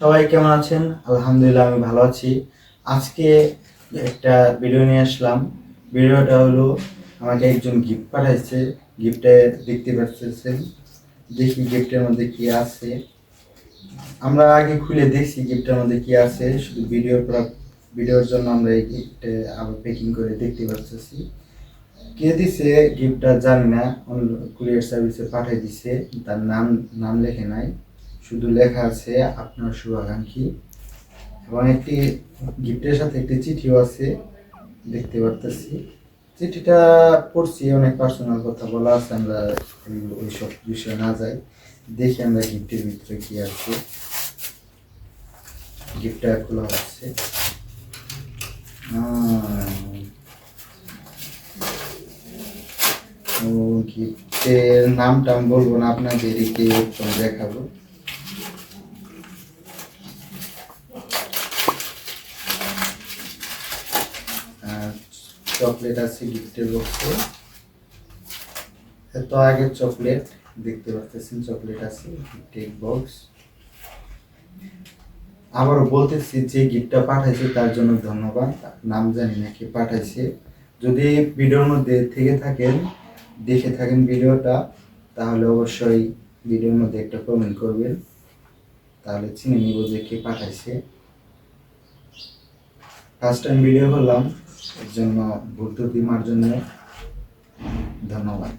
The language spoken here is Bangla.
সবাই কেমন আছেন? আলহামদুলিল্লাহ আমি ভালো আছি। আজকে একটা ভিডিও নিয়ে আসলাম। ভিডিওটা হলো আমাকে একজন গিফট পাঠাইছে। গিফটে দেখতে পাচ্ছেন। দেখি গিফটের মধ্যে কি আছে। আমরা আগে খুলে দেখছি গিফটের মধ্যে কি আছে। শুধু ভিডিওর জন্য আমরা এই গিফটে আবার প্যাকিং করে দেখতে পাচ্ছি। কে দিছে গিফটটা জানি না। কুরিয়ার সার্ভিসে পাঠিয়ে দিছে। তার নাম লেখে নাই, শুধু লেখা আছে আপনার শুভাকাঙ্ক্ষী। এবং একটি গিফটের সাথে একটি চিঠিও আছে, দেখতে পারতেছি। চিঠিটা পড়ছি, অনেক পার্সোনাল কথা বলা আছে, আমরা ওইসব বিষয়ে না যাই। দেখি আমরা গিফটের ভিতরে কি আছে। গিফটটা খোলা হচ্ছে। ও গিফটের নামটা আমি বলবো না, আপনাদেরকে দেখাবো। চকলেট আছে গিফটের বক্সে। এত আগে চকলেট দেখতে পাচ্ছেন, চকলেট আছে গিফটের বক্স। আবারও বলতেছি যে গিফটটা পাঠাইছে তার জন্য ধন্যবাদ। নাম জানি না কে পাঠাইছে। যদি ভিডিওর মধ্যে থেকে থাকেন, দেখে থাকেন ভিডিওটা, তাহলে অবশ্যই ভিডিওর মধ্যে একটা কমেন্ট করবেন, তাহলে চিনে নিব যে কে পাঠাইছে। ফার্স্ট টাইম ভিডিও করলাম, এর জন্য ভুল ত্রুটি মার্জনীয়। ধন্যবাদ।